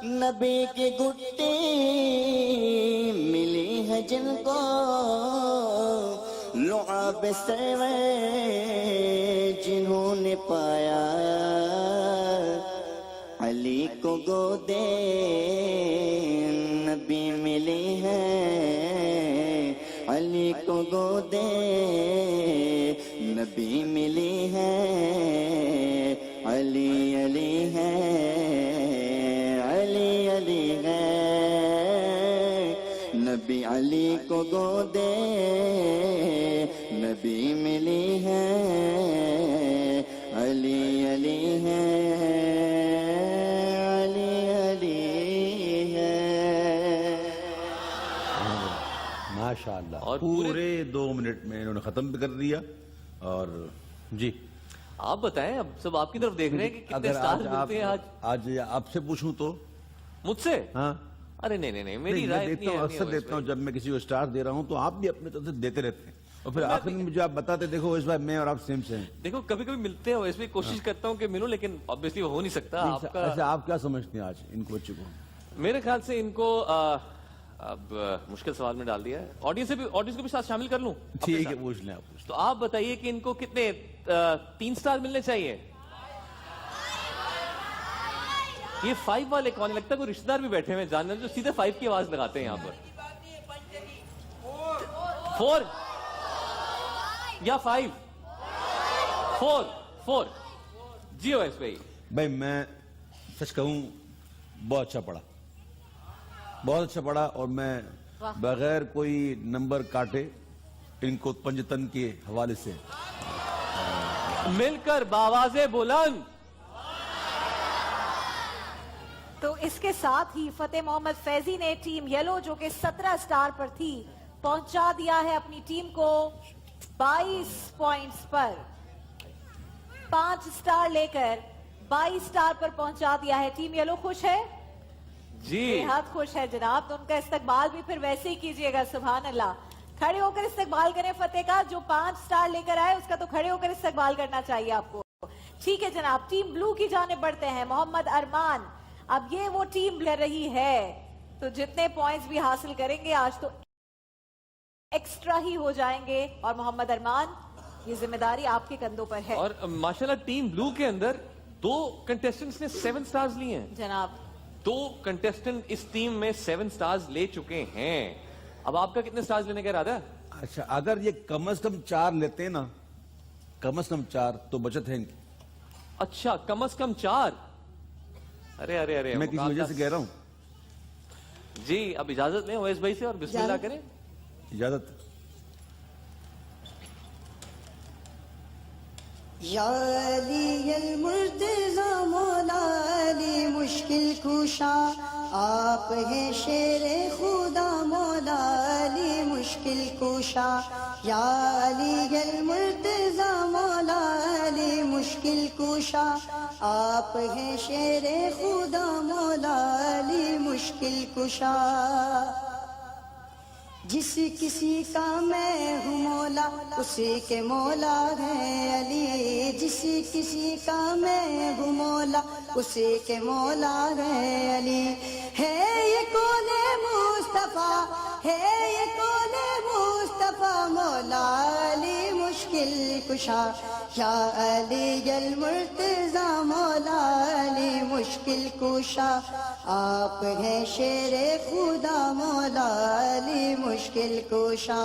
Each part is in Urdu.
نبی کے گٹے ملی ہے جن کو لعاب سر جنہوں نے پایا علی کو گودے نبی ملی ہے علی کو گودے نبی ملی ہے علی علی ہے علی علی ہے نبی علی کو گودے نبی ملی ہے علی علی ہے علی علی ہے ماشاءاللہ. اور پورے 2 منٹ میں انہوں نے ختم بھی کر دیا. اور جی آپ بتائیں، اب سب آپ کی طرف دیکھ رہے ہیں کہ کتنے اگر سٹار ملتے ہیں آج آپ سے پوچھوں تو مجھ سے. ہاں ارے نہیں میری میں رائے دیکھتا ہوں، اکثر دیکھتا ہوں جب میں کسی کو سٹار دے رہا ہوں تو آپ بھی اپنے طرف سے دیتے رہتے ہیں اور پھر آخر میں مجھے آپ بتاتے دیکھو اس بار میں اور آپ سیم سے ہیں. دیکھو کبھی کبھی ملتے ہیں، اس میں کوشش کرتا ہوں کہ ملوں، لیکن obviously وہ ہو نہیں سکتا. آپ کا ایسا آپ کیا سمجھتے ہیں آج ان کو بچوں کو؟ میرے خیال سے ان کو اب مشکل سوال میں ڈال دیا ہے. آڈینس کو بھی ساتھ شامل کر لوں؟ ٹھیک ہے، پوچھ لیں آپ. تو آپ بتائیے کہ ان کو کتنے 3 سٹار ملنے چاہیے؟ یہ 5 والے کون؟ لگتا ہے کوئی رشتہ دار بھی بیٹھے ہوئے جاننے جو سیدھے 5 کی آواز لگاتے ہیں یہاں پر. 4 یا 5؟ 4 جی اویس بھائی میں سچ کہوں بہت اچھا پڑھا، بہت اچھا پڑھا، اور میں بغیر کوئی نمبر کاٹے ان کو پنجتن کے حوالے سے مل کر باواز بلند. تو اس کے ساتھ ہی فتح محمد فیضی نے ٹیم یلو جو کہ 17 سٹار پر تھی پہنچا دیا ہے اپنی ٹیم کو 22 پوائنٹس پر. 5 سٹار لے کر 22 سٹار پر پہنچا دیا ہے. ٹیم یلو خوش ہے؟ جی بہت خوش ہے جناب. تو ان کا استقبال بھی پھر ویسے ہی کیجئے گا. سبحان اللہ. کھڑے ہو کر استقبال کریں فتح کا. جو 5 سٹار لے کر آئے اس کا تو کھڑے ہو کر استقبال کرنا چاہیے آپ کو. ٹھیک ہے جناب، ٹیم بلو کی جانب بڑھتے ہیں. محمد ارمان، اب یہ وہ ٹیم لے رہی ہے تو جتنے پوائنٹس بھی حاصل کریں گے آج تو ایکسٹرا ہی ہو جائیں گے. اور محمد ارمان، یہ ذمہ داری آپ کے کندھوں پر ہے. اور ماشاءاللہ ٹیم بلو کے اندر 2 کنٹیسٹنٹس نے 7 سٹارز لی ہیں جناب. 2 کنٹیسٹنٹ اس ٹیم میں 7 سٹارز لے چکے ہیں. اب آپ کا کتنے سٹارز لینے کا ارادہ ہے؟ اچھا اگر یہ کم از کم 4 لیتے ہیں نا، کم از کم 4 تو بچت ہے ان کی. اچھا کم از کم 4. ارے میں کسی وجہ سے کہہ رہا ہوں. جی اب اجازت لیں اویس بھائی سے اور بسم اللہ کریں. اجازت. یا علی المرتضی مولا علی مشکل کشا، آپ ہیں شیر خدا مولا علی مشکل کشا. یا علی المرتضی مولا علی مشکل کشا، آپ ہیں شیر خدا مولا علی مشکل کشا. جس کسی کا میں ہوں مولا اسی کے مولا ہے علی. جس کسی کا میں ہوں مولا اسی کے مولا ہے علی. ہے یہ کون مصطفیٰ، ہے یہ کون مصطفیٰ مولا علی مشکل کشا. یا علی المرتضی مولا علی مشکل کشا، آپ ہیں شیر خدا مولا علی مشکل کشا.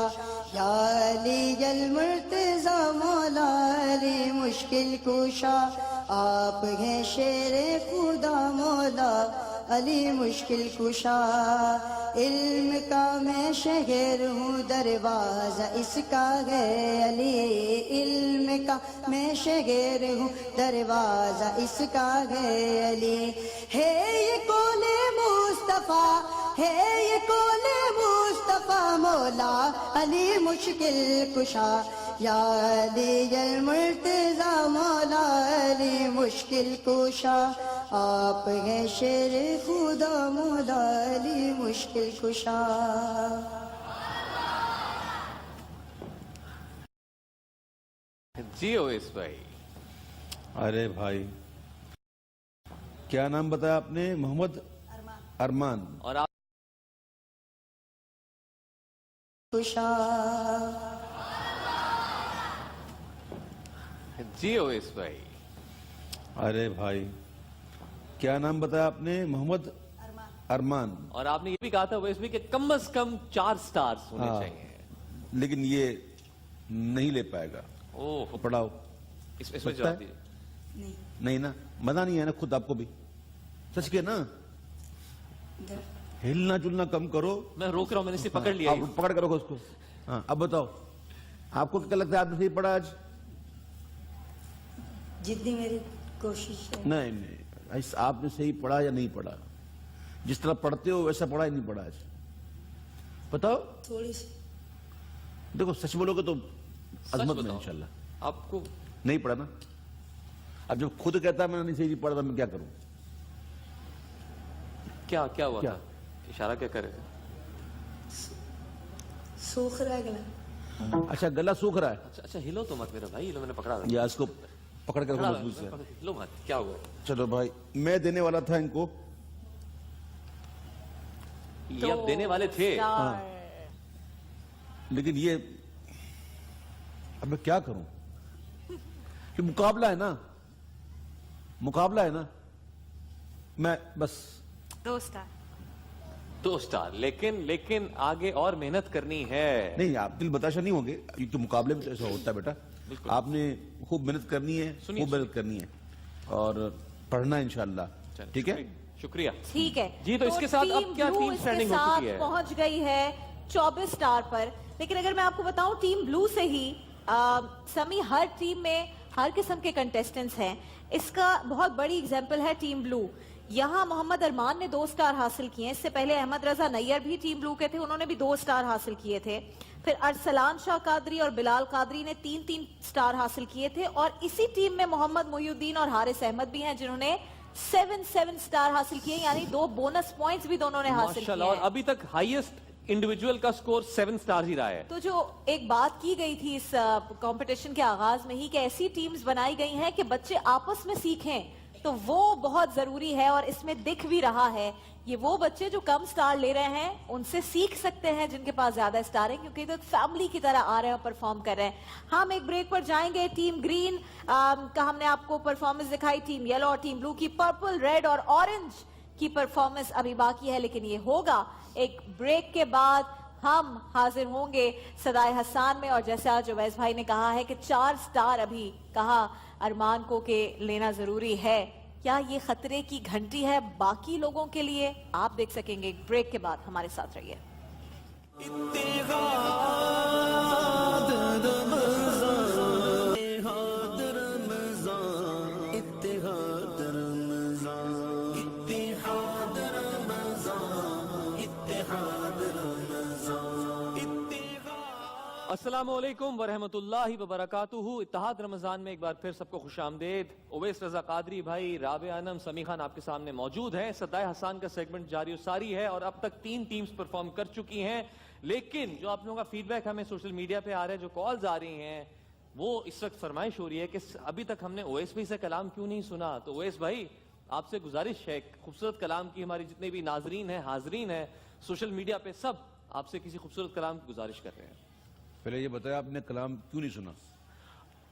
یا علی المرتضی مولا علی مشکل کشا، آپ ہیں شیر خدا مولا علی مشکل کشا. علم کا میں شہر ہوں دروازہ اس کا ہے علی. علم کا میں شہر ہوں دروازہ اس کا ہے علی. ہے یہ کون مصطفیٰ، ہے یہ کون مصطفیٰ مولا علی مشکل کشا. یا علی المرتضی مولا علی مشکل کشا، آپ ہیں شیر خدا مولا علی مشکل کشا. جی اویس بھائی. ارے بھائی کیا نام بتایا آپ نے؟ محمد ارمان. اور آپ خوشا جی اویس بھائی. ارے بھائی کیا نام بتایا آپ نے؟ محمد ارمان. اور آپ نے یہ بھی کہا تھا اویس بھائی کہ کم از کم 4 سٹارز ہونے ہاں. چاہیے. لیکن یہ نہیں لے پائے گا. اوہ پڑھاؤ. اس میں سچتا جواب ہے؟ دیجیے. نہیں نا، مزہ نہیں ہے نا خود آپ کو بھی. سچ کے نا، ہلنا جلنا کم کرو. میں روک رہا ہوں، میں نے اسے پکڑ لیا. آپ پکڑ کرو اس کو. ہاں اب بتاؤ آپ کو کیا لگتا ہے آپ نے صحیح پڑھا آج؟ جتنی میری کوشش ہے. نہیں آپ نے صحیح پڑھا یا نہیں پڑھا؟ جس طرح پڑھتے ہو ویسا پڑھا ہی نہیں پڑھا آج. بتاؤ. تھوڑی سی دیکھو سچ بولو گے تو عظمت میں بتاؤ. انشاءاللہ. آپ کو نہیں پڑھا نا. اب جب خود کہتا ہے میں نے صحیح نہیں پڑھا میں کیا کروں؟ کیا ہوا کیا؟ تھا؟ اشارہ کیا کرے؟ سوکھ رہا گلا. اچھا گلا سوکھ رہا ہے. اچھا ہلو تو مت میرا بھائی. ہلو، میں نے پکڑا. یا اس کو پکڑ کر مضبوط سے. ہلو مت. کیا ہوا؟ چلو بھائی میں دینے والا تھا ان کو. یہ آپ دینے والے تھے. ہاں. لیکن یہ اب میں کیا کروں؟ کہ مقابلہ ہے نا، مقابلہ ہے نا. میں بس 2 سٹار. 2 سٹار. لیکن آگے اور محنت کرنی ہے. نہیں آپ دل بتاشا نہیں ہوں گے کیونکہ مقابلے میں ایسا ہوتا ہے بیٹا. آپ نے خوب محنت کرنی ہے، خوب محنت کرنی ہے اور پڑھنا ہے انشاءاللہ. ٹھیک ہے، شکریہ. ٹھیک ہے جی تو اس کے ساتھ اب کیا ٹیم سٹینڈنگ ہو چکی ہے؟ پہنچ گئی ہے 24 سٹار پر. لیکن اگر میں آپ کو بتاؤں ٹیم بلو سے ہی سمی ہر ٹیم میں ہر قسم کے کنٹیسٹنٹس ہیں. اس کا بہت بڑی اگزامپل ہے ٹیم بلو. یہاں محمد ارمان نے 2 سٹار حاصل کیے ہیں. اس سے پہلے احمد رضا نیئر بھی ٹیم بلو کے تھے، انہوں نے بھی 2 سٹار حاصل کیے تھے. پھر ارسلان شاہ قادری اور بلال قادری نے 3 سٹار حاصل کیے تھے. اور اسی ٹیم میں محمد محی الدین اور حارث احمد بھی ہیں جنہوں نے 7 سٹار حاصل کیے، یعنی 2 بونس پوائنٹس بھی دونوں نے حاصل کیے ماشاءاللہ. اور ابھی تک ہائیسٹ انڈیویجول کا سکور 7 سٹار ہی رہا ہے. تو جو ایک بات کی گئی تھی اس کمپٹیشن کے آغاز میں ہی کہ ایسی ٹیمز بنائی گئی ہیں کہ بچے آپس میں سیکھیں، تو وہ بہت ضروری ہے اور اس میں دکھ بھی رہا ہے. یہ وہ بچے جو کم سٹار لے رہے ہیں ان سے سیکھ سکتے ہیں جن کے پاس زیادہ سٹار ہیں، کیونکہ تو فیملی کی طرح آ رہے ہیں اور پرفارم کر رہے ہیں. ہم ایک بریک پر جائیں گے. ٹیم گرین کا ہم نے آپ کو پرفارمنس دکھائی، ٹیم یلو اور ٹیم بلو کی پرپل، ریڈ اور اورنج کی پرفارمنس ابھی باقی ہے، لیکن یہ ہوگا ایک بریک کے بعد. ہم حاضر ہوں گے صدائے حسان میں، اور جیسے آج اویس بھائی نے کہا ہے کہ 4 سٹار ابھی کہا ارمان کو کہ لینا ضروری ہے. کیا یہ خطرے کی گھنٹی ہے باقی لوگوں کے لیے؟ آپ دیکھ سکیں گے. بریک کے بعد ہمارے ساتھ رہیے. السلام علیکم ورحمۃ اللہ وبرکاتہ. اتحاد رمضان میں ایک بار پھر سب کو خوش آمدید. اویس رضا قادری بھائی، رابعہ انم، سمی خان آپ کے سامنے موجود ہیں. صدائے حسان کا سیگمنٹ جاری و ساری ہے اور اب تک 3 ٹیمز پرفارم کر چکی ہیں. لیکن جو آپ لوگوں کا فیڈ بیک ہمیں سوشل میڈیا پہ آ رہا ہے، جو کالز آ رہی ہیں، وہ اس وقت فرمائش ہو رہی ہے کہ ابھی تک ہم نے اویس بھائی سے کلام کیوں نہیں سنا. تو اویس بھائی آپ سے گزارش ہے خوبصورت کلام کی. ہماری جتنے بھی ناظرین ہیں، حاضرین ہیں سوشل میڈیا پہ، سب آپ سے کسی خوبصورت کلام کی گزارش کر رہے ہیں. پہلے یہ بتایا آپ نے کلام کیوں نہیں سنا؟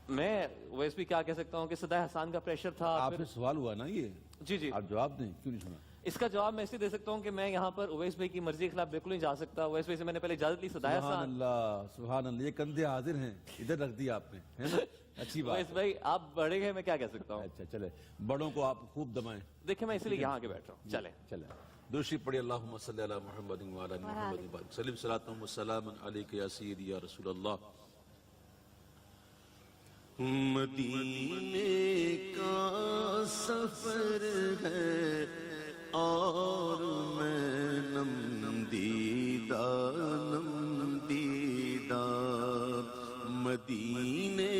میں اویس بھی کیا کہہ سکتا ہوں کہ صدائے حسان کا پریشر تھا. آپ سے سوال ہوا نا یہ، جی آپ جواب دیں کیوں نہیں سنا. اس کا جواب میں اسے دے سکتا ہوں کہ میں یہاں پر اویس بھائی کی مرضی کے خلاف بالکل نہیں جا سکتا. اویس بھائی سے میں نے پہلے اجازت لی. صدائے سبحان حسان، اللہ سبحان اللہ. یہ کندھے حاضر ہیں، ادھر رکھ دیا آپ نے، ہے نا. اچھی بات. اویس بھائی آپ بڑے گئے، میں کیا کہہ سکتا ہوں. اچھا چلے، بڑوں کو آپ خوب دمائیں. دیکھیں میں اسی لیے یہاں کے بیٹھ رہا ہوں. چلیں چلے دوسری پڑھی. اللہم صلی علی محمد وعلی محمد وسلم صلاۃ و سلام علیک یا سیدی یا رسول اللہ. مدینے کا سفر ہے اور میں نم دیدہ مدینے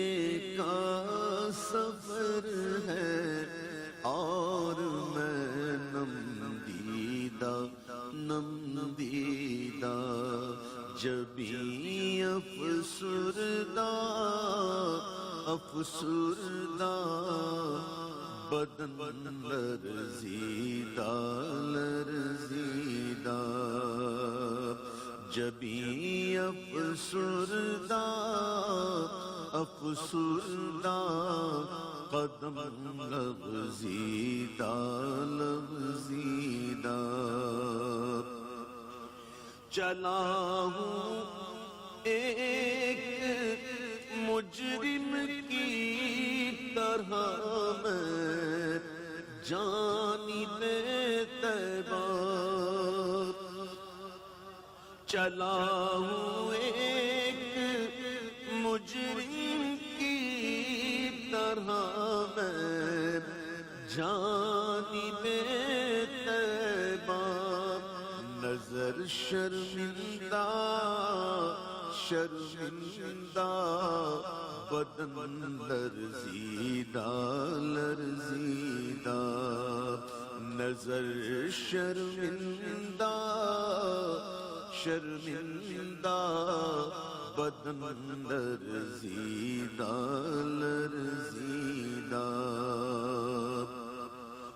کا سفر ہے اور میں نم دیدہ جبیں افسردہ بدن لرزیدہ لرزیدہ جبیں افسردہ افسردہ قدم لغزیدہ لغزیدہ چلا ہوں ایک مجرم کی طرح میں جانب طیبہ چلا ہوں ایک مجرم کی طرح میں جانب طیبہ نظر شرمندہ شرمندہ بدن لرزیدہ لرزیدہ نظر شرمندہ شرمندہ بدن لرزیدہ لرزیدہ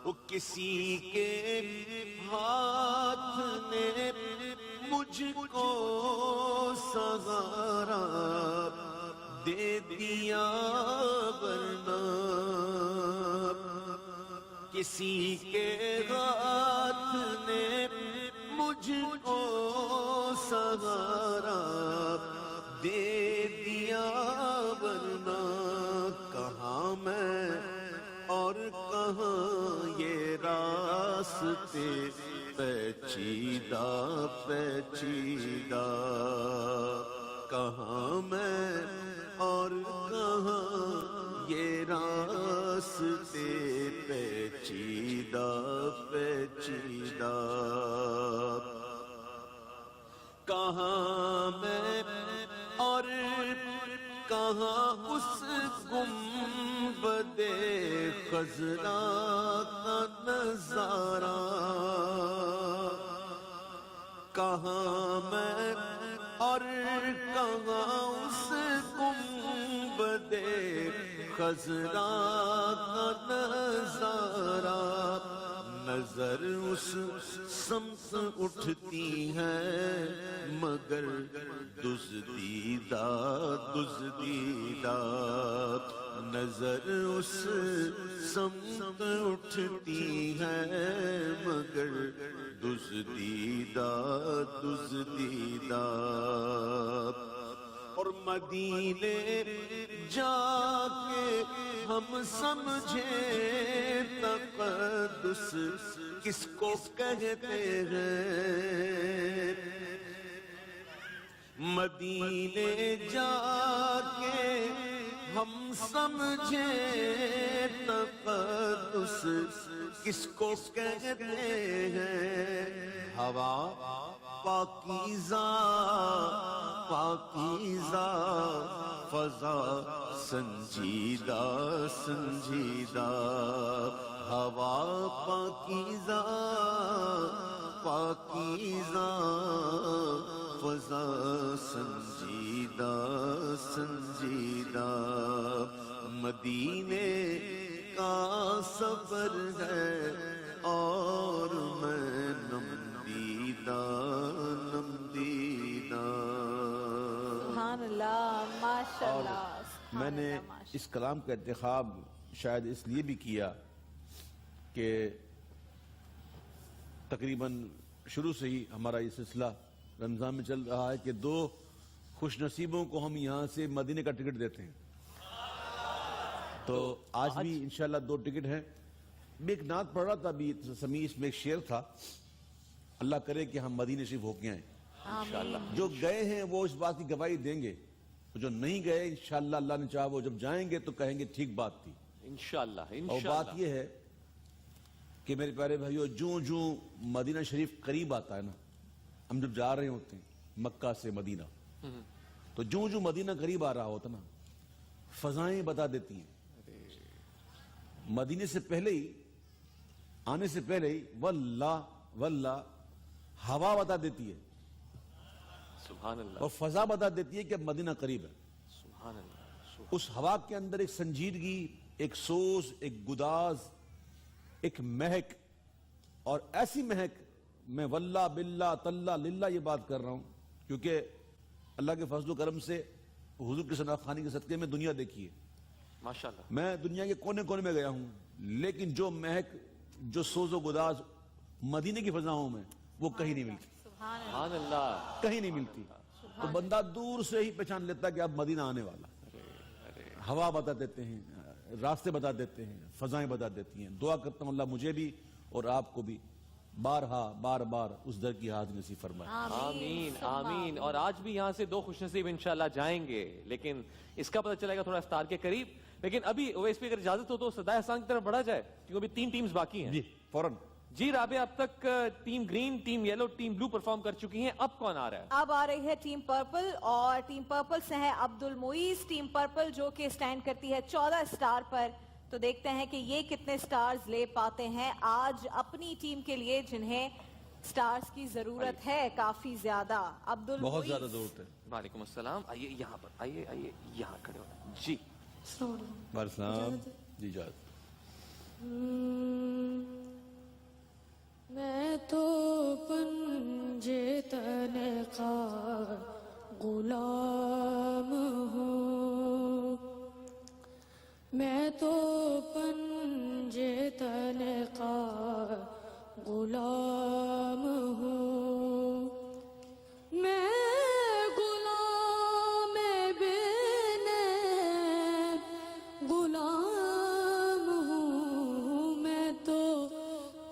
وہ کسی کے ہاتھ نے مجھ کو سہارا دے دیا ورنہ کسی کے ہاتھ نے مجھ کو سہارا دے دیا ورنہ کہاں میں اور کہاں یہ راستے پیچیدہ پیچیدہ کہاں میں اور کہاں یہ راستے پیچیدہ پیچیدہ کہاں میں اور کہاں اس گنبد خضرا کا نظارہ کہاں میں اور کہاں اس گنبد خضرا کا نظارہ نظر اس سمت اٹھتی ہے مگر دزدیدہ دزدیدہ نظر اس سمت اٹھتی ہے مگر دزدیدہ دزدیدہ اور مدینے جا کے ہم سمجھے تقدس کس کو کہتے ہیں مدینے جا کے ہم سمجھے تقدس کس کو کہتے ہیں ہوا پاکیزہ پاکیزہ فضا سنجیدہ سنجیدہ ہوا پاکیزہ پاکیزہ فضا سنجیدہ سنجیدہ مدینے کا سفر ہے اور میں نمدیدہ نمدیدہ سبحان اللہ ماشاءاللہ میں نے اس کلام کا انتخاب شاید اس لیے بھی کیا کہ تقریباً شروع سے ہی ہمارا یہ سلسلہ رمضان میں چل رہا ہے کہ دو خوش نصیبوں کو ہم یہاں سے مدینے کا ٹکٹ دیتے ہیں تو آج بھی انشاءاللہ دو ٹکٹ ہیں میں ایک نعت پڑھ رہا تھا ابھی سمیس میں ایک شعر تھا اللہ کرے کہ ہم مدینے شریف ہو کے آئیں انشاءاللہ جو گئے ہیں وہ اس بات کی گواہی دیں گے جو نہیں گئے انشاءاللہ اللہ نے چاہا وہ جب جائیں گے تو کہیں گے ٹھیک بات تھی انشاءاللہ اور انشاءاللہ بات یہ ہے کہ میرے پیارے بھائیو جوں مدینہ شریف قریب آتا ہے نا ہم جب جا رہے ہوتے ہیں مکہ سے مدینہ تو جوں مدینہ قریب آ رہا ہوتا نا فضائیں بتا دیتی ہیں مدینے سے پہلے ہی آنے سے پہلے ہی واللہ ہوا بتا دیتی ہے سبحان اللہ اور فضا بتا دیتی ہے کہ اب مدینہ قریب ہے سبحان اللہ اس ہوا کے اندر ایک سنجیدگی ایک سوز ایک گداز ایک مہک، اور ایسی مہک، میں واللہ باللہ تاللہ للہ یہ بات کر رہا ہوں کیونکہ اللہ کے فضل و کرم سے حضور کی شناخت خوانی کے صدقے میں دنیا دیکھی ہے، ماشاءاللہ. میں دنیا کے کونے کونے میں گیا ہوں، لیکن جو مہک، جو سوز و گداز مدینے کی فضاؤں میں، وہ کہیں نہیں ملتی، سبحان اللہ. کہیں نہیں ملتی. تو بندہ دور سے ہی پہچان لیتا ہے کہ اب مدینہ آنے والا. ہوا بتا دیتے ہیں، راستے بتا دیتے ہیں، فضائیں بتا دیتی ہیں. دعا کرتا ہوں اللہ مجھے بھی اور آپ کو بھی بارہا بار بار اس در کی حاضری نصیب فرمائے. آمین آمین. اور آج بھی یہاں سے 2 خوش نصیب انشاءاللہ جائیں گے، لیکن اس کا پتہ چلے گا تھوڑا افطار کے قریب. لیکن ابھی اویس پہ اگر اجازت ہو تو صدائے حسان کی طرف بڑھا جائے کیونکہ ابھی 3 ٹیمز باقی ہیں. جی فوراً. جی رابعہ، اب تک team green, team yellow, team blue perform کر چکی ہیں. اب کون آ رہا ہے؟ اب آ رہی ہے ٹیم پرپل، اور ٹیم پرپل سے ہے عبد المعیز. ٹیم پرپل جو کہ سٹینڈ کرتی ہے 14 سٹار پر. تو دیکھتے ہیں کہ یہ کتنے سٹارز لے پاتے ہیں آج اپنی ٹیم کے لیے، جنہیں سٹارز کی ضرورت ہے کافی زیادہ. عبد المعیز بہت زیادہ ضرورت ہے. وعلیکم السلام. آئیے یہاں پر، آئیے یہاں کھڑے ہونا. جی السلام. جی اجازت. میں تو پنجے تنے کا غلام ہوں، میں تو پنجے تنے کا غلام ہوں، میں غلام بن غلام ہوں، میں تو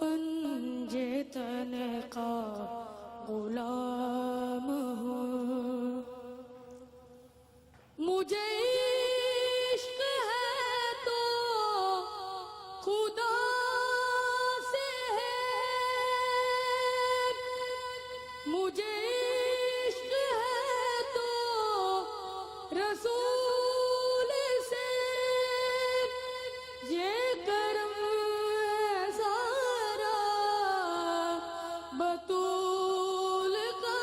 پنجے تنے کا غلام ہوں. مجھے عشق ہے تو خدا سے ہے، مجھے عشق ہے تو رسول سے. یہ کرم ہے سارا بطول کا،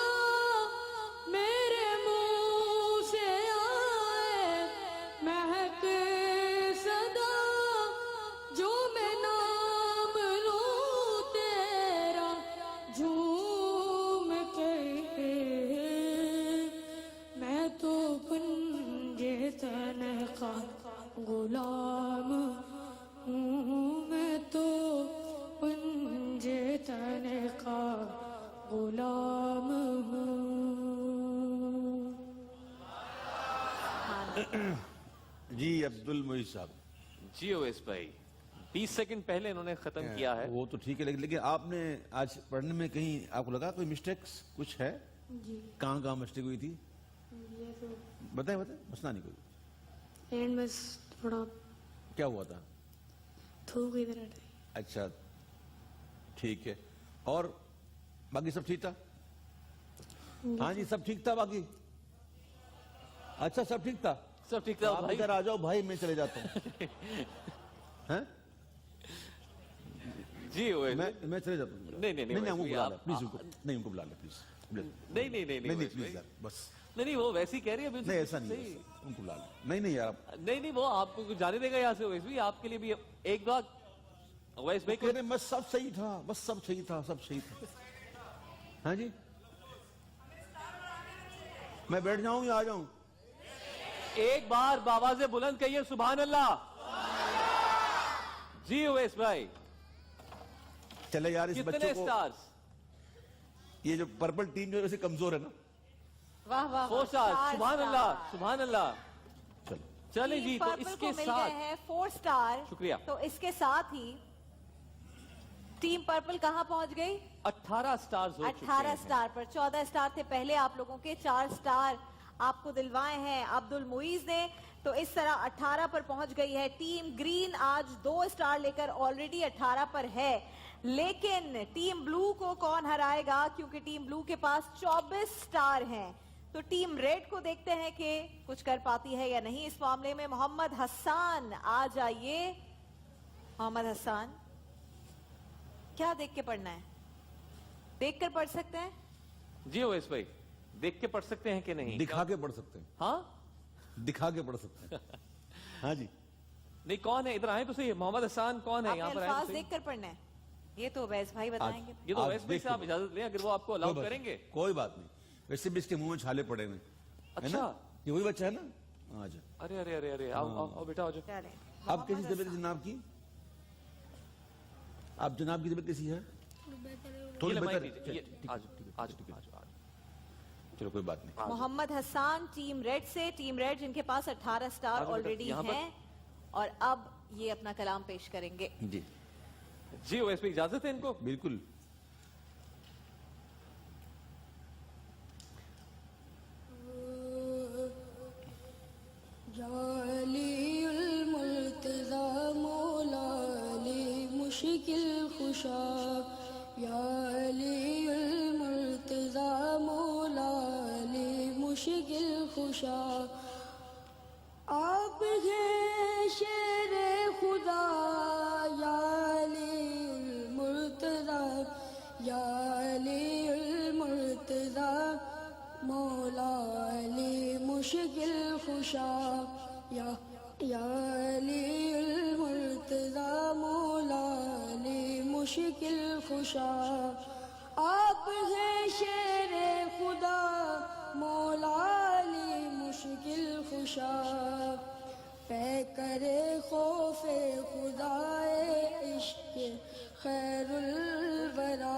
میرے منہ سے آئے مہک صدا، جو میں نام لوں تیرا جھوم کے. میں تو پنجے تنے کا غلام ہوں، میں تو پنجے تنے کا غلام ہوں. جی عبد المعیز صاحب. جی اویس بھائی، 20 سیکنڈ پہلے انہوں نے ختم کیا ہے. وہ تو ٹھیک ہے، لیکن آپ نے آج پڑھنے میں کہیں آپ کو لگا کوئی مسٹیکس کچھ ہے؟ جی کہاں مسٹیک ہوئی تھی؟ یہ تو بتائیں مسئلہ نہیں کوئی. اینڈ بس تھوڑا کیا ہوا تھا؟ تھوک ادھر ہٹائی. اچھا ٹھیک ہے. اور باقی سب ٹھیک تھا؟ ہاں جی سب ٹھیک تھا باقی؟ اچھا سب ٹھیک تھا. سب ٹھیک تھا آپ بھائی؟ ادھر آ جاؤ بھائی، میں چلے جاتا ہوں. ہیں؟ جی اویس میں چلے جاتا ہوں. نہیں، نہیں، ان کو بلا لیں آپ- پلیز. نہیں ان کو بلا لیں پلیز. نہیں اویس پلیز بھائی. یار بس. نہیں وہ ویسے ہی کہہ رہی ہے. نہیں ایسا نہیں، ان کو بلا لیں. نہیں یار نہیں وہ آپ کو جانے دے گا یہاں سے. اویس بھائی آپ کے لیے بھی ایک بات، اویس بھائی کو بس سب صحیح تھا، بس سب صحیح تھا، سب صحیح تھا. ہاں جی میں بیٹھ جاؤں یا آ جاؤں؟ ایک بار بآواز بلند کہیے سبحان اللہ. جی اویس بھائی چلے یار اس کتنے بچوں کو، سٹارز؟ یہ جو پرپل ٹیم جو ہے ویسے کمزور ہے نا. واہ واہ 4 سٹار. سبحان اللہ سبحان اللہ. چلو چلیں جی تو پرپل اس کو کے مل ساتھ گئے ہیں 4 سٹار. شکریہ. تو اس کے ساتھ ہی ٹیم پرپل کہاں پہنچ گئی؟ 18 سٹارز ہو چکے 18 ہیں. سٹار پر. 14 سٹار تھے پہلے آپ لوگوں کے، 4 سٹار آپ کو دلوائے ہیں عبد المعیز نے. تو اس طرح 18 پر پہنچ گئی ہے ٹیم گرین. آج 2 سٹار لے کر آلریڈی 18 پر ہے. لیکن ٹیم بلو کو کون ہرائے گا؟ کیونکہ ٹیم بلو کے پاس 24 سٹار ہیں. تو ٹیم ریڈ کو دیکھتے ہیں کہ کچھ کر پاتی ہے یا نہیں اس معاملے میں. محمد حسان آ جائیے. محمد حسان کیا دیکھ کے پڑھنا ہے؟ دیکھ کر پڑھ سکتے ہیں؟ جی اویس بھائی دیکھ کے پڑھ سکتے ہیں کہ نہیں؟ دکھا کے پڑھ سکتے ہیں. ہاں دکھا کے پڑھ سکتے ہیں. ہاں جی نہیں کون ہے ادھر آئے تو صحیح محمد حسان کون ہے آپ نے یہاں پر آئے الفاظ تو دیکھ کر پڑھنا ہے یہ تو اویس بھائی بتائیں گے یہ تو آپ اویس بھائی سے آپ اجازت لیں اگر وہ آپ کو الاؤ کریں گے کوئی بات نہیں ویسے بھی اس کے منہ میں چھالے پڑے ہوئے اچھا یہ وہی بچہ ہے نا آ جا ارے ارے ارے ارے آؤ بیٹا آؤ چلیں آپ کیسی طبیعت ہے جناب کی آپ جناب کی طبیعت کیسی ہے تھوڑی بہتر ہے چلو کوئی بات نہیں محمد حسان ٹیم ریڈ سے ٹیم ریڈ جن کے پاس 18 سٹار آلریڈی ہیں اور اب یہ اپنا کلام پیش کریں گے جی جی اویس بھائی اجازت ہے ان کو بالکل یا علی المرتضی مولا علی مشکل خوشا یا علی المرتضی مولا علی مشکل خوشا آپ ہیں شیر خدا یا علی المرتضی یا علی المرتضی مولا علی مشکل خوشا یا علی المرتضی مولا علی مشکل خوشا آپ ہیں شیر خدا مولا علی مشکل خوشا پے کرے خوف خدا عشق خیر الورا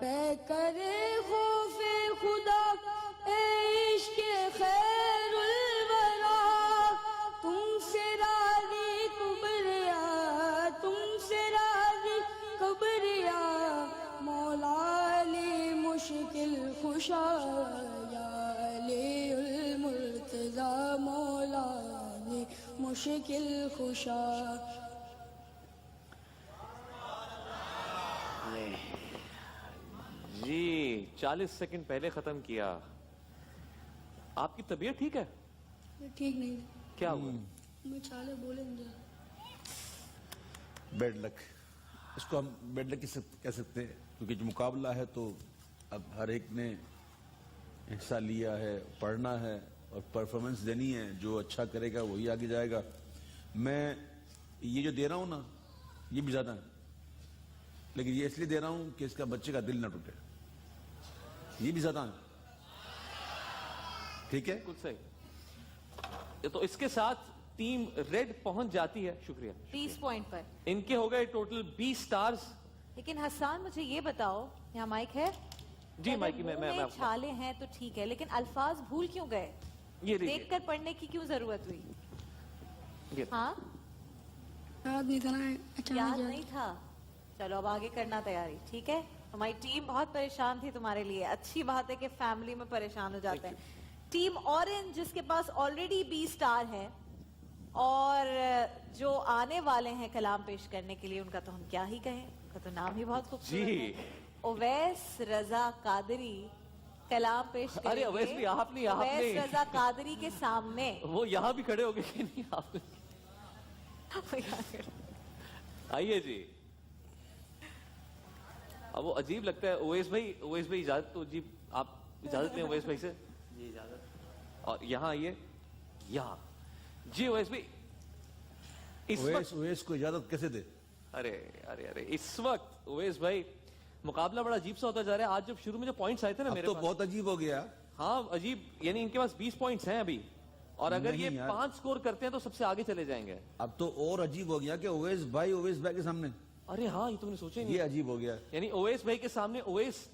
پے کرے خوف خدا عشق خیر الورا تم سے راضی کبریا تم سے راضی کبریا مولا علی مشکل خوشا یا علی المرتضی مولا علی مشکل خوشا جی 40 سیکنڈ پہلے ختم کیا آپ کی طبیعت ٹھیک ہے ٹھیک نہیں کیا ہوا میں چھالے بولیں گے بیڈ لک اس کو ہم بیڈ لک کہہ سکتے ہیں کیونکہ جو مقابلہ ہے تو اب ہر ایک نے حصہ لیا ہے پڑھنا ہے اور پرفارمنس دینی ہے جو اچھا کرے گا وہی آگے جائے گا میں یہ جو دے رہا ہوں نا یہ بھی زیادہ ہے لیکن یہ اس لیے دے رہا ہوں کہ اس کا بچے کا دل نہ ٹوٹے یہ بھی زیادہ ہے ٹھیک ہے بالکل صحیح تو اس کے ساتھ ٹیم ریڈ پہنچ جاتی ہے شکریہ 30 پوائنٹ پر ان کے ہو گئے ٹوٹل 20 سٹارز لیکن حسان مجھے یہ بتاؤ یہاں مائک ہے جی مائکی میں چھالے ہیں تو ٹھیک ہے لیکن الفاظ بھول کیوں گئے یہ دیکھ کر پڑھنے کی کیوں ضرورت ہوئی ہاں یاد نہیں تھا نا یاد نہیں تھا چلو اب آگے کرنا تیاری ٹھیک ہے ہماری ٹیم بہت پریشان تھی تمہارے لیے اچھی بات ہے کہ فیملی میں پریشان ہو جاتے ہیں ٹیم اورنج جس کے پاس آلریڈی 20 سٹار ہے اور جو آنے والے ہیں کلام پیش کرنے کے لیے ان کا تو ہم کیا ہی کہیں ان کا تو نام ہی بہت خوبصورت ہے اویس رضا قادری کلام پیش کریں گے اویس بھی آپ نے اویس رضا قادری کے سامنے وہ یہاں بھی کھڑے ہو گئے کہ نہیں آپ آئیے جی اب وہ عجیب لگتا ہے اویس بھائی اجازت تو جی آپ اجازت لیں اویس بھائی سے جی اجازت اور یہاں آئیے یہاں جی اویس بھائی اویس کو اجازت کیسے دے ارے ارے ارے اس وقت اویس بھائی مقابلہ بڑا عجیب سا ہوتا جا رہا ہے آج جب شروع میں جو پوائنٹس آئے تھے نا میرے تو پاس بہت عجیب ہو گیا ہاں عجیب یعنی ان کے پاس 20 پوائنٹس ہیں ابھی اور اگر یہ 5 سکور کرتے ہیں تو سب سے آگے چلے جائیں گے اب تو اور عجیب ہو گیا کہ اویس بھائی کے سامنے ارے ہاں یہ تم نے سوچا نہیں یہ عجیب ہو گیا یعنی اویس بھائی کے سامنے اویس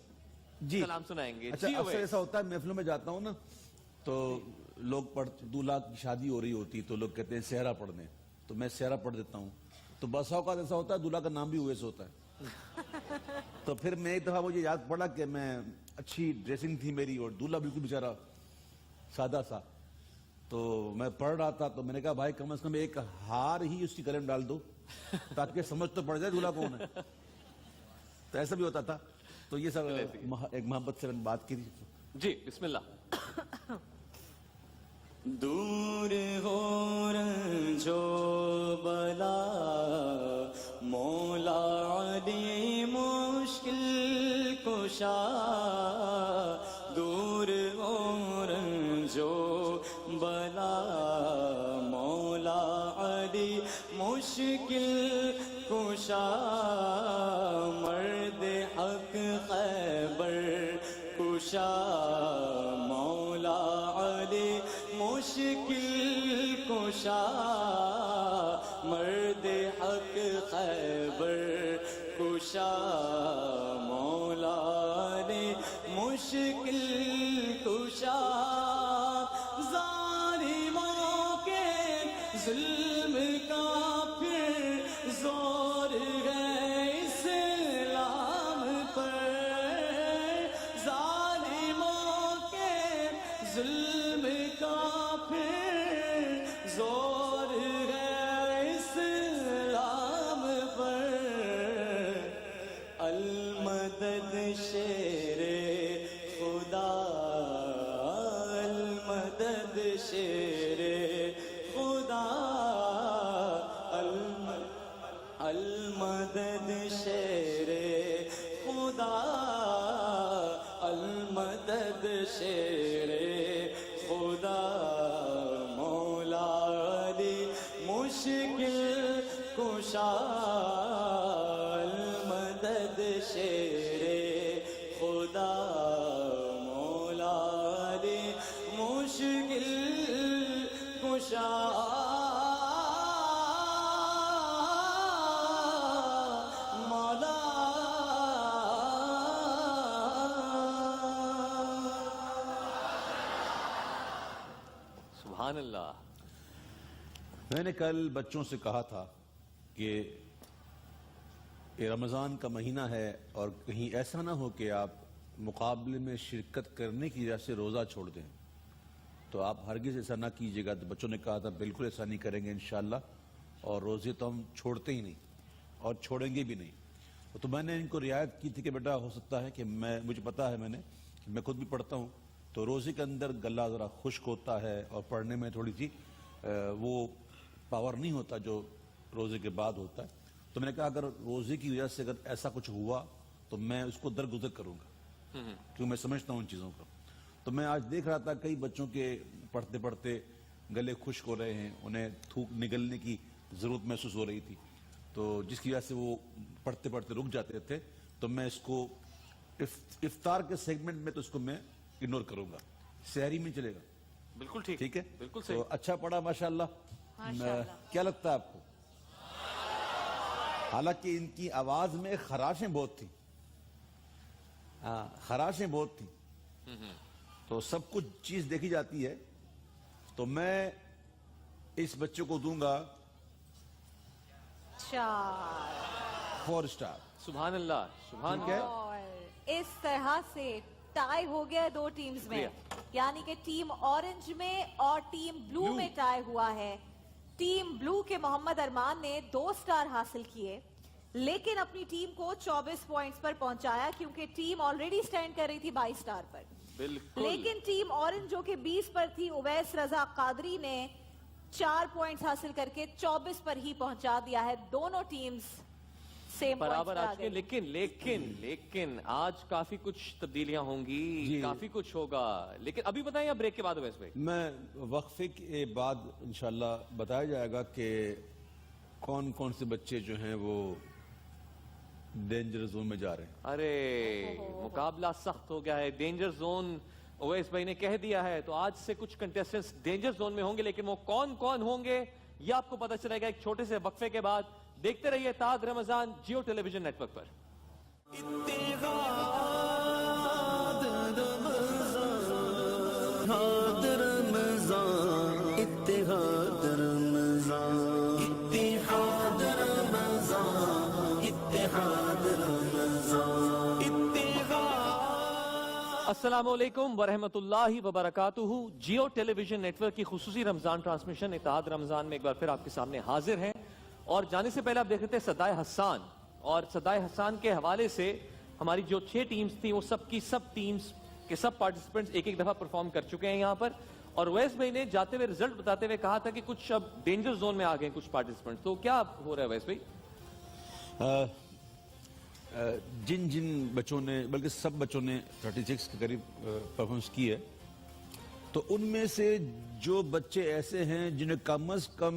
جی کلام سنائیں گے اچھا اکثر ایسا ہوتا ہے محفلوں میں جاتا ہوں نا تو لوگ دولہا کی شادی ہو رہی ہوتی تو لوگ کہتے ہیں سہرا پڑھنے تو میں سہرا پڑھ دیتا ہوں تو بسا اوقات ایسا ہوتا ہے دولہا کا نام بھی اویس ہوتا ہے تو پھر میں ایک دفعہ مجھے یاد پڑا کہ میں اچھی ڈریسنگ تھی میری اور دولہا بالکل بیچارہ سادہ سا تو میں پڑھ رہا تھا تو میں نے کہا بھائی کم از کم ایک ہار ہی اس کی گلے میں ڈال دو تاکہ سمجھ تو پڑ جائے دولہا کون ہے تو ایسا بھی ہوتا تھا تو یہ سب ایک محبت سے میں نے بات کی جی بسم اللہ دور ہو رنجو بلا مولا علی مشکل کشا دور ہو رنجو بلا مولا مشکل کشا مرد حق خیبر کشا مولا علی مشکل کشا مرد حق خیبر کشا مولا علی مشکل کشا ظالموں کے ظلم کا پھر زور ہے اسلام پر ظالموں کے ظلم کا پھر زور ہے اسلام پر المدد شیر خدا المدد شیر خدا المدد شیر خدا المدد شیر خدا مولا علی مشکل کشا المدد شیر خدا مولا علی مشکل کشا مولا سبحان اللہ. میں نے کل بچوں سے کہا تھا کہ یہ رمضان کا مہینہ ہے اور کہیں ایسا نہ ہو کہ آپ مقابلے میں شرکت کرنے کی وجہ سے روزہ چھوڑ دیں، تو آپ ہرگز ایسا نہ کیجیے گا. تو بچوں نے کہا تھا بالکل ایسا نہیں کریں گے انشاءاللہ، اور روزے تو ہم چھوڑتے ہی نہیں اور چھوڑیں گے بھی نہیں. تو میں نے ان کو رعایت کی تھی کہ بیٹا ہو سکتا ہے کہ مجھے پتا ہے میں خود بھی پڑھتا ہوں، تو روزے کے اندر گلا ذرا خشک ہوتا ہے اور پڑھنے میں تھوڑی سی وہ پاور نہیں ہوتا جو روزے کے بعد ہوتا ہے. تو میں نے کہا اگر روزے کی وجہ سے اگر ایسا کچھ ہوا تو میں اس کو درگزر کروں گا، کیونکہ میں سمجھتا ہوں ان چیزوں کو. تو میں آج دیکھ رہا تھا کئی بچوں کے پڑھتے پڑھتے گلے خشک ہو رہے ہیں، انہیں تھوک نگلنے کی ضرورت محسوس ہو رہی تھی، تو جس کی وجہ سے وہ پڑھتے پڑھتے رک جاتے تھے. تو میں اس کو افطار کے سیگمنٹ میں تو اس کو میں اگنور کروں گا، سحری میں چلے گا. بالکل ٹھیک. ٹھیک ہے، بالکل صحیح. تو اچھا پڑھا ماشاءاللہ. کیا لگتا ہے آپ کو؟ حالانکہ ان کی آواز میں خراشیں بہت تھیں، خراشیں بہت تھیں، تو سب کچھ چیز دیکھی جاتی ہے. تو میں اس بچے کو دوں گا 4 اسٹار. سبحان اللہ. سبحان ٹھیک ہے. اللہ. اور اس طرح سے ٹائی ہو گیا 2 ٹیمز میں، یعنی کہ ٹیم اورنج میں اور ٹیم بلو میں ٹائی ہوا ہے. ٹیم بلو کے محمد ارمان نے 2 اسٹار حاصل کیے، لیکن اپنی ٹیم کو 24 پوائنٹس پر پہنچایا کیونکہ ٹیم آلریڈی سٹینڈ کر رہی تھی 22 اسٹار پر. بالکل. لیکن ٹیم اورنج جو کہ 20 پر تھی، اویس رضا قادری نے 4 پوائنٹس حاصل کر کے 24 پر ہی پہنچا دیا ہے. دونوں ٹیمز سیم برابر پوائنٹس آ چکے. لیکن آج کافی کچھ تبدیلیاں ہوں گی، کافی کچھ ہوگا. لیکن ابھی بتائیں یا بریک کے بعد اویس بھائی؟ میں وقفے کے بعد انشاءاللہ بتایا جائے گا کہ کون کون سے بچے جو ہیں وہ ڈینجر زون میں جا رہے ہیں. ارے مقابلہ سخت ہو گیا ہے. ڈینجر زون اویس بھائی نے کہہ دیا ہے، تو آج سے کچھ کنٹیسٹنٹس ڈینجر زون میں ہوں گے، لیکن وہ کون کون ہوں گے یہ آپ کو پتہ چلے گا ایک چھوٹے سے وقفے کے بعد. دیکھتے رہیے اتحاد رمضان جیو ٹیلی ویژن نیٹ ورک پر. اتحاد رمضان اتحاد رمضان اتحاد رمضان اتحاد رمضان السلام علیکم ورحمۃ اللہ وبرکاتہ. جیو ٹیلی ویژن نیٹ ورک کی خصوصی رمضان ٹرانسمیشن اتحاد رمضان میں ایک بار پھر آپ کے سامنے حاضر ہیں. اور جانے سے پہلے آپ دیکھ رہے تھے صدائے حسان، اور صدائے حسان کے حوالے سے ہماری جو 6 ٹیمز تھیں وہ سب کی سب ٹیمز کے سب پارٹیسپینٹس ایک دفعہ پرفارم کر چکے ہیں یہاں پر. اور اویس بھائی نے جاتے ہوئے رزلٹ بتاتے ہوئے کہا تھا کہ کچھ اب ڈینجر زون میں آ گئے کچھ پارٹیسپینٹس. تو کیا ہو رہا ہے اویس بھائی؟ جن بچوں نے، بلکہ سب بچوں نے 36 کے قریب پرفارمنس کی ہے، تو ان میں سے جو بچے ایسے ہیں جنہیں کم از کم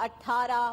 18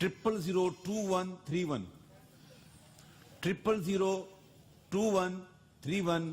002131 002131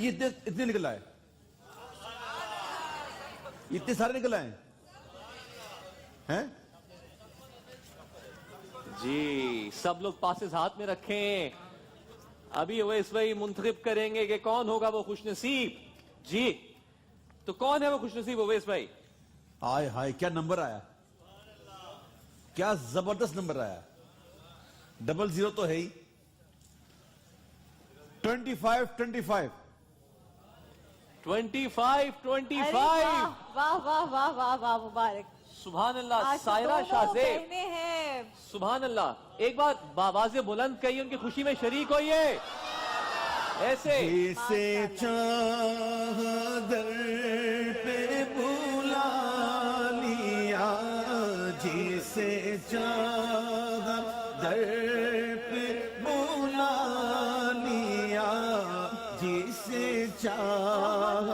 یہ اتنے نکل آئے, اتنے سارے نکل آئے ہیں. جی سب لوگ پاسز ہاتھ میں رکھیں, ابھی اویس بھائی منتخب کریں گے کہ کون ہوگا وہ خوش نصیب. جی تو کون ہے وہ خوش نصیب اویس بھائی؟ آئے ہائے کیا نمبر آیا, کیا زبردست نمبر آیا. 00 تو ہے ہی. 25 واہ واہ واہ واہ واہ واہ, مبارک. سبحان اللہ. آج سائرہ دونوں شاہ زیب, بہنیں ہیں. سبحان اللہ. ایک بات باواز بلند کہیے, ان کی خوشی میں شریک ہوئیے ایسے. جیسے چادر پہ بلا لیا, جیسے چادر پہ بلا لیا, جیسے چاہ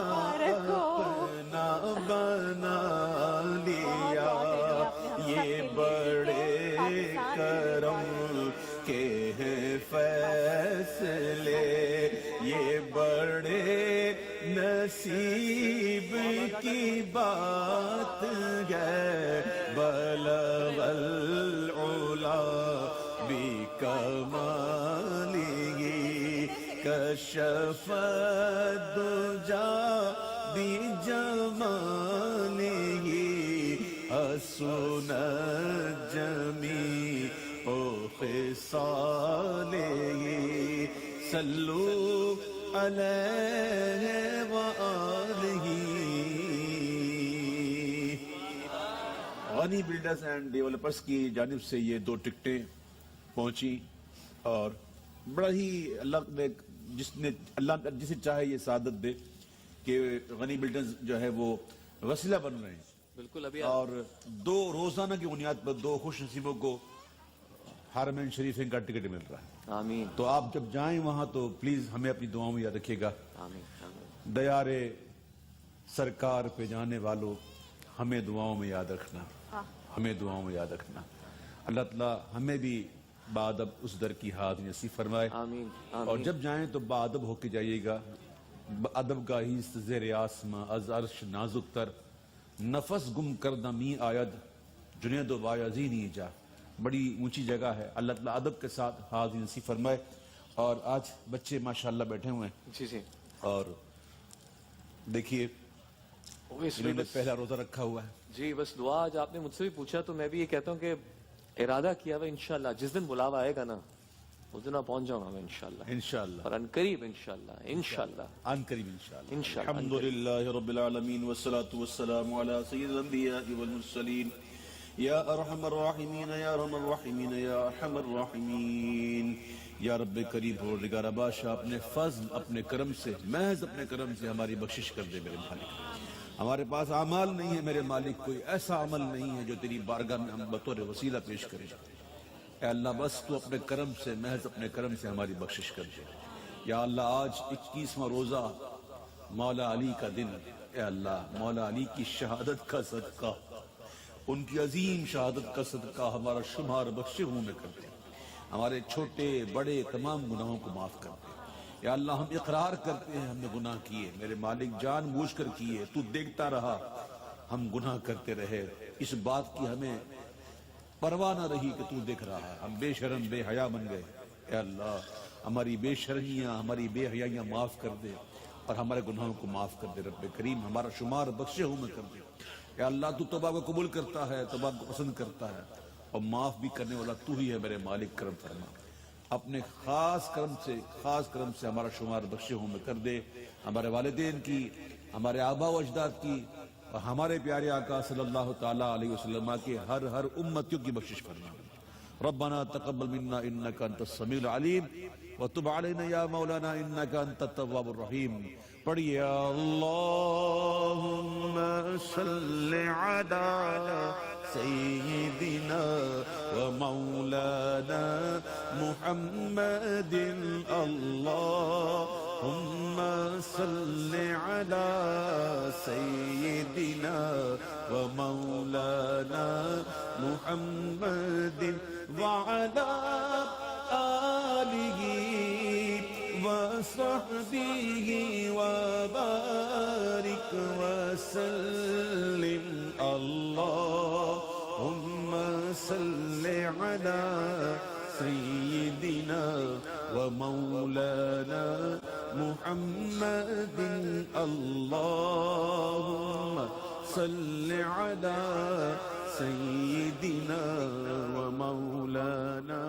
اپنا بنا لیا. یہ بڑے کرم کے ہیں فیصلے, یہ بڑے نصیب کی بات ہے. بلغ العلا بکمالہ کشف الدجا بجمالہ حسن الجمیع خصالہ. صلو علیہ وآلہ. غنی بلڈرز اینڈ ڈیولپرز کی جانب سے یہ 2 ٹکٹیں پہنچی, اور بڑا ہی اللہ جسے چاہے یہ سعادت دے کہ غنی بلڈرز جو ہے وہ وسیلہ بن رہے ہیں. بالکل. ابھی اور 2 روزانہ کی بنیاد پر 2 خوش نصیبوں کو حرمین شریفین کا ٹکٹ مل رہا ہے. آمین. تو آپ جب جائیں وہاں تو پلیز ہمیں اپنی دعاؤں میں یاد رکھیے گا. آمین. دیار سرکار پہ جانے والوں, ہمیں دعاؤں میں یاد رکھنا, ہمیں دعاؤں میں یاد رکھنا. اللہ تعالیٰ ہمیں بھی بادب اس در کی حاضری نصیب فرمائے. آمین. اور جب جائیں تو بادب ہو کے جائیے گا. ادب کا ہی زیر آسماں از عرش نازک تر, نفس گم کردہ می آید جنید و بایزینی جا. بڑی اونچی جگہ ہے. اللہ تعالیٰ ادب کے ساتھ حاضری نصیب فرمائے. اور آج بچے ماشاءاللہ بیٹھے ہوئے ہیں. جی جی. اور دیکھیے انہوں نے پہلا روزہ رکھا ہوا ہے. جی بس دعا آج آپ نے مجھ سے بھی پوچھا تو میں بھی یہ کہتا ہوں کہ ارادہ کیا ہوا انشاءاللہ جس دن بلاوا آئے گا نا اس دن پہنچ جاؤں گا میں انشاءاللہ. انشاءاللہ. اور انقریب انشاءاللہ. انشاءاللہ. ان قریب انشاءاللہ. انشاءاللہ. الحمدللہ رب العالمین والصلاة والسلام علی سید الانبیاء والمرسلین یا ارحم الراحمین یا ارحم الراحمین یا ارحم الراحمین. یا رب کریم پروردگار بادشاہ اپنے فضل اپنے کرم سے, محض اپنے کرم سے ہماری بخشش کر دے میرے مالک. ہمارے پاس اعمال نہیں ہے میرے مالک, کوئی ایسا عمل نہیں ہے جو تیری بارگاہ میں ہم بطور وسیلہ پیش کریں. اے اللہ بس تو اپنے کرم سے, محض اپنے کرم سے ہماری بخشش کر دے. یا اللہ آج 21واں روزہ مولا علی کا دن, اے اللہ مولا علی کی شہادت کا صدقہ, ان کی عظیم شہادت کا صدقہ ہمارا شمار بخشے ہوں میں کر دے. ہمارے چھوٹے بڑے تمام گناہوں کو معاف کر دے. یا اللہ ہم اقرار کرتے ہیں ہم نے گناہ کیے میرے مالک, جان بوجھ کر کیے, تو دیکھتا رہا ہم گناہ کرتے رہے, اس بات کی ہمیں پرواہ نہ رہی کہ تو دیکھ رہا ہے, ہم بے شرم بے حیا بن گئے. اے اللہ ہماری بے شرمیاں ہماری بے حیائیاں معاف کر دے اور ہمارے گناہوں کو معاف کر دے. رب کریم ہمارا شمار بخشے ہوں میں کر دے. اے اللہ تو توبہ کو قبول کرتا ہے, توبہ کو پسند کرتا ہے, اور معاف بھی کرنے والا تو ہی ہے میرے مالک. کرم فرما, اپنے خاص کرم سے ہمارا شمار بخشے ہوں میں کر دے. ہمارے والدین کی, ہمارے آبا و اجداد کی, اور ہمارے پیارے آقا صلی اللہ تعالیٰ علیہ وسلم کے ہر امتیوں کی بخشش فرما. ربنا تقبل منا انك انت السميع العليم وتب علينا يا مولانا انك انت التواب الرحيم. پڑھیے اللهم صل على سيدنا ومولانا محمد. اللهم صل على سيدنا ومولانا محمد وعلى آله وصحبه وبارك وسلم اللهم صل على سيدنا ومولانا محمد اللهم صل على سيدنا ومولانا